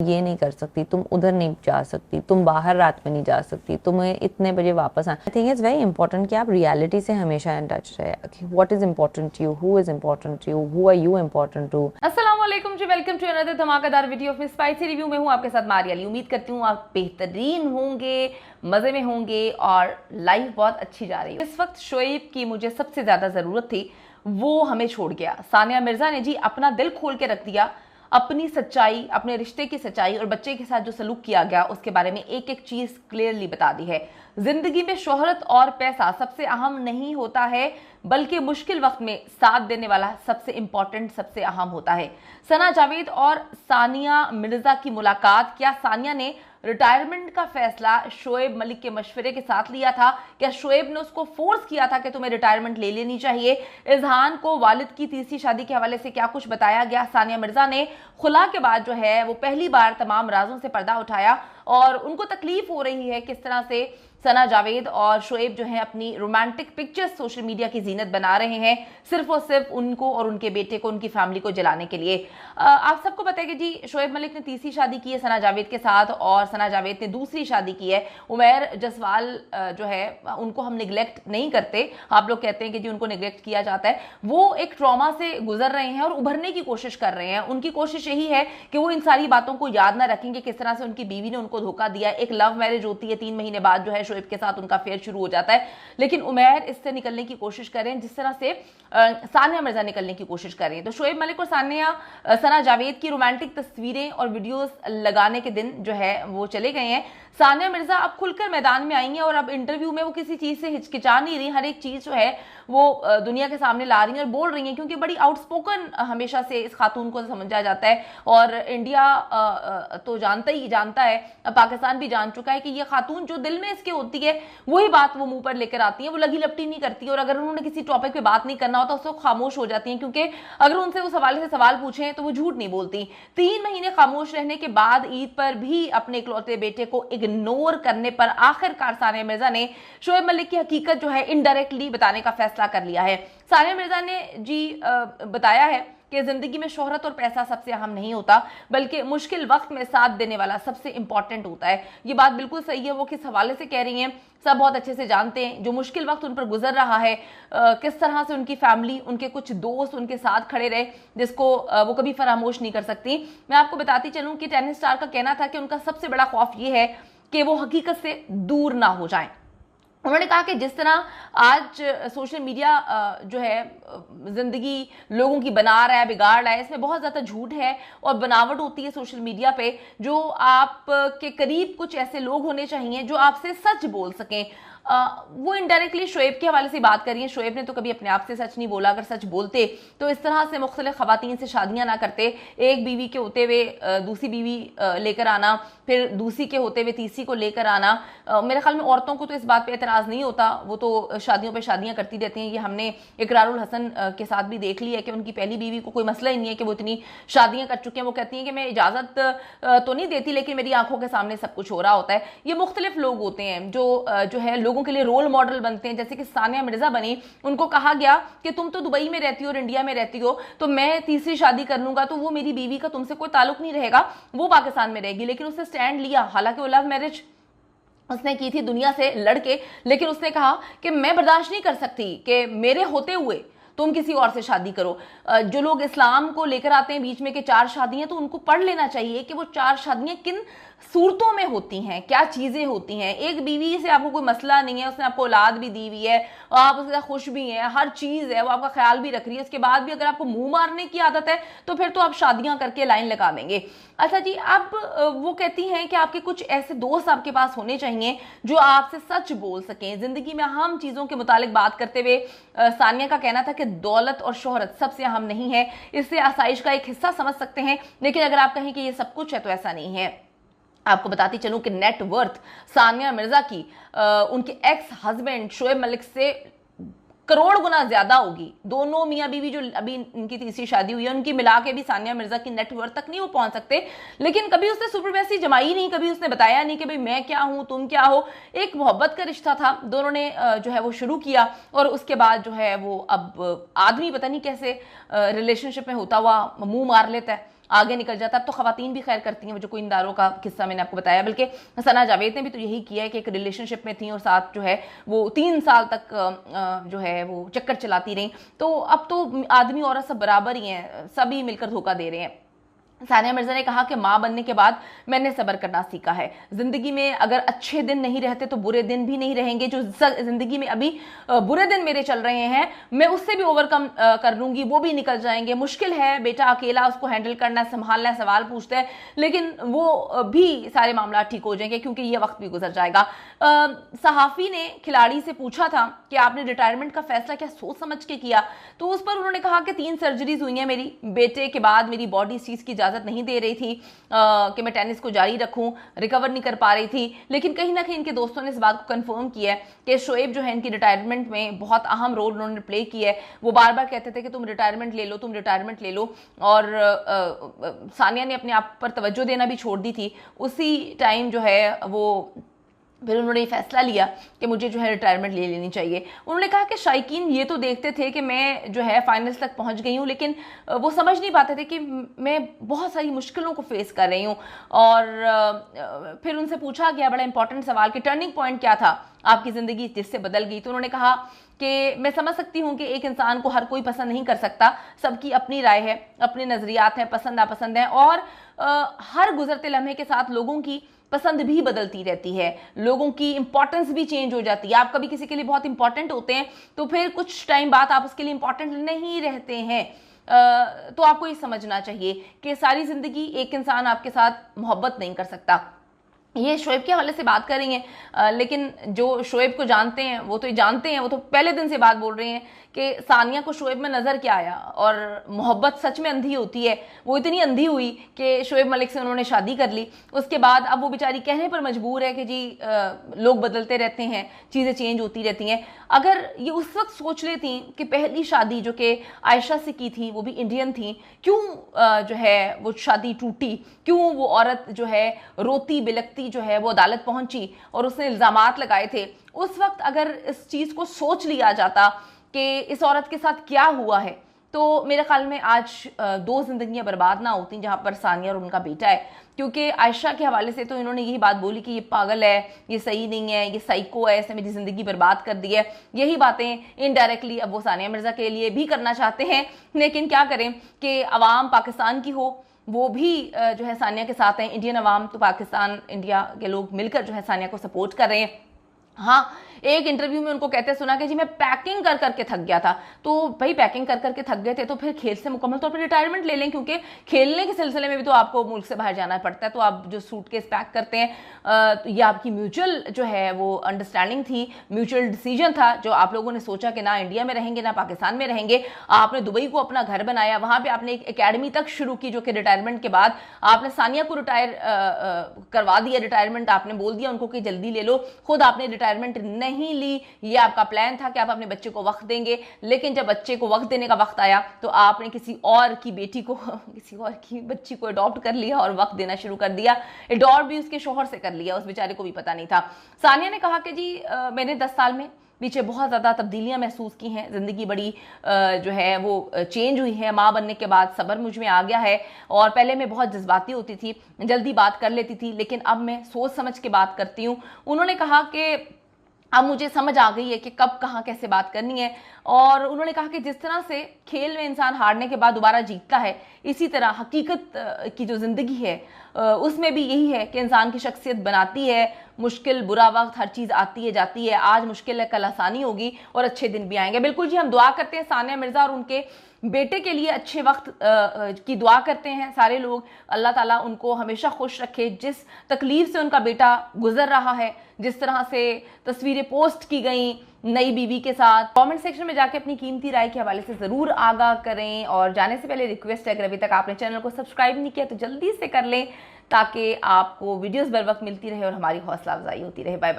ये नहीं कर सकती, तुम उधर नहीं जा सकती, तुम बाहर रात में नहीं जा सकती, तुम्हें इतने बजे वापस आना। I think it's very important कि आप रियलिटी से हमेशा इन टच रहे। What is important to you, who is important to you, who are you important to. अस्सलाम वालेकुम जी, वेलकम टू अनदर धमाकेदार वीडियो ऑफ स्पाइसी रिव्यू में हूँ आपके साथ मारिया अली। उम्मीद करती हूँ आप बेहतरीन होंगे, मजे में होंगे और लाइफ बहुत अच्छी जा रही है। इस वक्त शोएब की मुझे सबसे ज्यादा जरूरत थी, वो हमें छोड़ गया। सानिया मिर्जा ने जी अपना दिल खोल के रख दिया, अपनी सच्चाई, अपने रिश्ते की सच्चाई और बच्चे के साथ जो सलूक किया गया उसके बारे में एक एक चीज क्लियरली बता दी है। जिंदगी में शोहरत और पैसा सबसे अहम नहीं होता है, बल्कि मुश्किल वक्त में साथ देने वाला सबसे इंपॉर्टेंट, सबसे अहम होता है। सना जावेद और सानिया मिर्जा की मुलाकात, क्या सानिया ने रिटायरमेंट का फैसला शोएब मलिक के मशवरे के साथ लिया था? क्या शोएब ने उसको फोर्स किया था कि तुम्हें रिटायरमेंट ले लेनी चाहिए? इजहान को वालिद की तीसरी शादी के हवाले से क्या कुछ बताया गया? सानिया मिर्जा ने खुला के बाद जो है वो पहली बार तमाम राजों से पर्दा उठाया और उनको तकलीफ हो रही है किस तरह से सना जावेद और शोएब जो है अपनी रोमांटिक पिक्चर्स सोशल मीडिया की जीनत बना रहे हैं, सिर्फ और सिर्फ उनको और उनके बेटे को, उनकी फैमिली को जलाने के लिए। आप सबको पता है कि जी शोएब मलिक ने तीसरी शादी की है सना जावेद के साथ और सना जावेद ने दूसरी शादी की है उमैर जसवाल। जो है उनको हम निगलेक्ट नहीं करते, आप लोग कहते हैं कि जी उनको निगलेक्ट किया जाता है। वो एक ट्रॉमा से गुजर रहे हैं और उभरने की कोशिश कर रहे हैं। उनकी कोशिश यही है कि वो इन सारी बातों को याद ना रखेंगे, किस तरह से उनकी बीवी ने उनको धोखा दिया। एक लव मैरिज होती है, 3 महीने बाद जो है शोएब के साथ उनका फेयर शुरू हो जाता है, लेकिन उमैर इससे निकलने की कोशिश करें जिस तरह से सानिया मिर्जा निकलने की कोशिश कर रही है। तो शोएब मलिक और सना जावेद की रोमांटिक तस्वीरें और वीडियोस लगाने के दिन जो है वो चले गए हैं। सानिया मिर्जा अब खुलकर मैदान में आई हैं और अब इंटरव्यू में वो किसी चीज से हिचकिचा नहीं रही, हर एक चीज जो है वो दुनिया के सामने ला रही हैं और बोल रही हैं, क्योंकि बड़ी आउटस्पोकन हमेशा से इस खातून को समझा जाता है और इंडिया तो जानता है, पाकिस्तान भी जान चुका है कि ये खातून जो दिल में इसके होती है वही बात वो मुंह पर लेकर आती है। वो लगी लपटी नहीं करती और अगर उन्होंने किसी टॉपिक पे बात नहीं करना होता उसको खामोश हो जाती हैं, क्योंकि अगर उनसे उस हवाले से सवाल पूछें तो वो झूठ नहीं बोलती। 3 महीने खामोश रहने के बाद ईद पर भी अपने इकलौते बेटे को इग्नोर करने पर आखिरकार सानिया मिर्जा ने शोएब मलिक की हकीकत जो है इनडायरेक्टली बताने का फैसला कर लिया है। सानिया मिर्जा ने जी बताया है कि जिंदगी में शोहरत और पैसा सबसे अहम नहीं होता, बल्कि मुश्किल वक्त में साथ देने वाला सबसे इंपॉर्टेंट होता है। ये बात बिल्कुल सही है। वो किस हवाले से कह रही हैं सब बहुत अच्छे से जानते हैं। जो मुश्किल वक्त उन पर गुजर रहा है, किस तरह से उनकी फैमिली, उनके कुछ दोस्त उनके साथ खड़े रहे, जिसको वो कभी फरामोश नहीं कर सकती। मैं आपको बताती चलूं कि टेनिस स्टार का कहना था कि उनका सबसे बड़ा खौफ ये है कि वो हकीकत से दूर ना हो जाएं। उन्होंने कहा कि जिस तरह आज सोशल मीडिया जो है जिंदगी लोगों की बना रहा है, बिगाड़ रहा है, इसमें बहुत ज्यादा झूठ है और बनावट होती है सोशल मीडिया पे। जो आप के करीब कुछ ऐसे लोग होने चाहिए जो आपसे सच बोल सकें। वो इनडायरेक्टली शोएब के हवाले से बात कर रही है। शोएब ने तो कभी अपने आप से सच नहीं बोला, अगर सच बोलते तो इस तरह से मुख्तलिफ खवातीन से शादियां ना करते। एक बीवी के होते हुए दूसरी बीवी लेकर आना, फिर दूसरी के होते हुए तीसरी को लेकर आना। मेरे ख्याल में औरतों को तो इस बात पे एतराज़ नहीं होता, वो तो शादियों पे शादियां करती रहती हैं। ये हमने इकरारुल हसन के साथ भी देख लिया है कि उनकी पहली बीवी को कोई मसला ही नहीं है कि वो इतनी शादियां कर चुके हैं। वो कहती हैं कि मैं इजाज़त तो नहीं देती, लेकिन मेरी आंखों के सामने सब कुछ हो रहा होता है। ये मुख्तलिफ लोग होते हैं जो है लोगों के लिए रोल मॉडल बनते हैं। जैसे कि सानिया मिर्जा बनी, उनको कहा गया कि तुम तो दुबई में रहती हो और इंडिया में रहती हो, तो मैं तीसरी शादी कर लूंगा तो वो मेरी बीवी का तुमसे कोई ताल्लुक नहीं रहेगा, वो पाकिस्तान में रहेगी। लेकिन उसने स्टैंड लिया, हालांकि वो लव मैरिज उसने की थी दुनिया से लड़के, लेकिन उसने कहा कि मैं बर्दाश्त नहीं कर सकती कि मेरे होते हुए तुम किसी और से शादी करो। जो लोग इस्लाम को लेकर आते हैं बीच में कि 4 शादियां, तो उनको पढ़ लेना चाहिए कि वो 4 शादियां किन सूरतों में होती हैं, क्या चीजें होती हैं। एक बीवी से आपको कोई मसला नहीं है, उसने आपको औलाद भी दी हुई है, आप उसके साथ खुश भी हैं, हर चीज है, वो आपका ख्याल भी रख रही है, इसके बाद भी अगर आपको मुंह मारने की आदत है तो फिर तो आप शादियां करके लाइन लगा देंगे। अच्छा जी, अब वो कहती हैं कि आपके कुछ ऐसे दोस्त आपके पास होने चाहिए जो आपसे सच बोल सकें। जिंदगी में अहम चीजों के मुतालिक बात करते हुए सानिया का कहना था कि दौलत और शोहरत सबसे अहम नहीं है, इससे आसाइश का एक हिस्सा समझ सकते हैं, लेकिन अगर आप कहें कि ये सब कुछ है तो ऐसा नहीं है। आपको बताती चलूं कि नेट वर्थ सानिया मिर्जा की उनके एक्स हस्बैंड शोएब मलिक से करोड़ गुना ज्यादा होगी। दोनों मियां बीवी जो अभी इनकी तीसरी शादी हुई है, उनकी मिला के भी सानिया मिर्जा की नेटवर्थ तक नहीं वो पहुंच सकते। लेकिन कभी उसने सुपरमैसी जमाई नहीं, कभी उसने बताया नहीं कि भाई मैं क्या हूं तुम क्या हो। एक मोहब्बत का रिश्ता था, दोनों ने जो है वो शुरू किया और उसके बाद जो है वो अब आदमी पता नहीं कैसे रिलेशनशिप में होता हुआ मुंह मार लेता है। आगे निकल जाता। अब तो खवातीन भी खैर करती हैं, वो जो कोई इंदारों का किस्सा मैंने आपको बताया, बल्कि सना जावेद ने भी तो यही किया है कि एक रिलेशनशिप में थी और साथ जो है वो 3 साल तक जो है वो चक्कर चलाती रही। तो अब तो आदमी औरत सब बराबर ही हैं, सभी मिलकर धोखा दे रहे हैं। सानिया मिर्जा ने कहा कि माँ बनने के बाद मैंने सब्र करना सीखा है। जिंदगी में अगर अच्छे दिन नहीं रहते तो बुरे दिन भी नहीं रहेंगे। जो जिंदगी में अभी बुरे दिन मेरे चल रहे हैं, मैं उससे भी ओवरकम कर लूंगी, वो भी निकल जाएंगे। मुश्किल है, बेटा अकेला उसको हैंडल करना, संभालना, सवाल पूछते हैं, लेकिन वो भी सारे मामला ठीक हो जाएंगे क्योंकि ये वक्त भी गुजर जाएगा। सहाफी ने खिलाड़ी से पूछा था कि आपने रिटायरमेंट का फैसला क्या सोच समझ के किया, तो उस पर उन्होंने कहा कि 3 सर्जरीज हुई हैं मेरी, बेटे के बाद मेरी बॉडी इस चीज़ की इजाज़त नहीं दे रही थी कि मैं टेनिस को जारी रखूं, रिकवर नहीं कर पा रही थी। लेकिन कहीं ना कहीं इनके दोस्तों ने इस बात को कंफर्म किया है कि शोएब जो है इनकी रिटायरमेंट में बहुत अहम रोल उन्होंने प्ले किया है। वो बार बार कहते थे कि तुम रिटायरमेंट ले लो, तुम रिटायरमेंट ले लो, और सानिया ने अपने आप पर तवज्जो देना भी छोड़ दी थी। उसी टाइम जो है वो फिर उन्होंने ये फैसला लिया कि मुझे जो है रिटायरमेंट ले लेनी चाहिए। उन्होंने कहा कि शायकीन ये तो देखते थे कि मैं जो है फाइनल्स तक पहुंच गई हूँ, लेकिन वो समझ नहीं पाते थे कि मैं बहुत सारी मुश्किलों को फेस कर रही हूँ। और फिर उनसे पूछा गया बड़ा इंपॉर्टेंट सवाल कि टर्निंग पॉइंट क्या था आपकी ज़िंदगी जिससे बदल गई। तो उन्होंने कहा कि मैं समझ सकती हूँ कि एक इंसान को हर कोई पसंद नहीं कर सकता, सबकी अपनी राय है, अपने नज़रियात हैं, पसंद नापसंद हैं, और हर गुजरते लम्हे के साथ लोगों की पसंद भी बदलती रहती है, लोगों की इंपॉर्टेंस भी चेंज हो जाती है। आप कभी किसी के लिए बहुत इंपॉर्टेंट होते हैं तो फिर कुछ टाइम बाद आप उसके लिए इंपॉर्टेंट नहीं रहते हैं। तो आपको ये समझना चाहिए कि सारी जिंदगी एक इंसान आपके साथ मोहब्बत नहीं कर सकता। ये शोएब के हवाले से बात कर रही हैं, लेकिन जो शोएब को जानते हैं वो तो जानते हैं, वो तो पहले दिन से बात बोल रहे हैं कि सानिया को शोएब में नज़र क्या आया, और मोहब्बत सच में अंधी होती है। वो इतनी अंधी हुई कि शोएब मलिक से उन्होंने शादी कर ली। उसके बाद अब वो बेचारी कहने पर मजबूर है कि जी लोग बदलते रहते हैं, चीज़ें चेंज होती रहती हैं। अगर ये उस वक्त सोच लेती कि पहली शादी जो कि आयशा से की थी, वो भी इंडियन थी, क्यों जो है वो शादी टूटी, क्यों वो औरत जो है रोती बिलकती जो है वो अदालत पहुंची और उसने इल्ज़ामात लगाए थे। उस वक्त अगर इस चीज़ को सोच लिया जाता कि इस औरत के साथ क्या हुआ है, तो मेरे ख्याल में आज 2 जिंदगियां बर्बाद ना होती जहां पर सानिया और उनका बेटा है। क्योंकि आयशा के हवाले से तो इन्होंने यही बात बोली कि ये पागल है, ये सही नहीं है, ये साइको है, इसने मेरी ज़िंदगी बर्बाद कर दी है। यही बातें इनडायरेक्टली अब वो सानिया मिर्ज़ा के लिए भी करना चाहते हैं, लेकिन क्या करें कि अवाम पाकिस्तान की हो, वो भी जो है सानिया के साथ हैं। इंडियन अवाम तो पाकिस्तान इंडिया के लोग मिलकर जो है सानिया को सपोर्ट कर रहे हैं। हाँ, एक इंटरव्यू में उनको कहते सुना कि जी मैं पैकिंग कर करके थक गया था। तो भाई पैकिंग कर करके थक गए थे तो फिर खेल से मुकम्मल तौर पर रिटायरमेंट ले लें, क्योंकि खेलने के सिलसिले में भी तो आपको मुल्क से बाहर जाना पड़ता है। तो आप जो सूटकेस पैक करते हैं, तो ये आपकी म्यूचुअल जो है वो अंडरस्टैंडिंग थी, म्यूचुअल डिसीजन था, जो आप लोगों ने सोचा कि ना इंडिया में रहेंगे ना पाकिस्तान में रहेंगे। आपने दुबई को अपना घर बनाया, वहाँ पर आपने एक अकेडमी तक शुरू की, जो कि रिटायरमेंट के बाद आपने सानिया को रिटायर करवा दिया। रिटायरमेंट आपने बोल दिया उनको कि जल्दी ले लो, खुद आपने रिटायरमेंट नहीं ली। ये आपका प्लान था कि आप अपने बच्चे को वक्त देंगे, लेकिन जब बच्चे को वक्त देने का वक्त आया तो आपने किसी और की बेटी को, किसी और की बच्ची को अडॉप्ट कर लिया और वक्त देना शुरू कर दिया। अडॉप्ट भी उसके शोहर से कर लिया, उस बेचारे को भी पता नहीं था। सानिया ने कहा कि जी मैंने 10 साल में पीछे बहुत ज़्यादा तब्दीलियां महसूस की हैं, ज़िंदगी बड़ी जो है वो चेंज हुई है। माँ बनने के बाद सब्र मुझ में आ गया है, और पहले मैं बहुत जज्बाती होती थी, जल्दी बात कर लेती थी, लेकिन अब मैं सोच समझ के बात करती हूँ। उन्होंने कहा कि अब मुझे समझ आ गई है कि कब कहाँ कैसे बात करनी है। और उन्होंने कहा कि जिस तरह से खेल में इंसान हारने के बाद दोबारा जीतता है, इसी तरह हकीकत की जो ज़िंदगी है उसमें भी यही है कि इंसान की शख्सियत बनाती है। मुश्किल बुरा वक्त हर चीज़ आती है जाती है, आज मुश्किल है कल आसानी होगी और अच्छे दिन भी आएंगे। बिल्कुल जी, हम दुआ करते हैं सानिया मिर्ज़ा और उनके बेटे के लिए, अच्छे वक्त की दुआ करते हैं सारे लोग। अल्लाह ताला उनको हमेशा खुश रखे। जिस तकलीफ से उनका बेटा गुजर रहा है, जिस तरह से तस्वीरें पोस्ट की गई नई बीवी के साथ, कमेंट सेक्शन में जाके अपनी कीमती राय के हवाले से ज़रूर आगाह करें। और जाने से पहले रिक्वेस्ट है, अगर अभी तक आपने चैनल को सब्सक्राइब नहीं किया तो जल्दी से कर लें, ताकि आपको वीडियोस बर वक्त मिलती रहे और हमारी हौसला अफजाई होती रहे। Bye bye.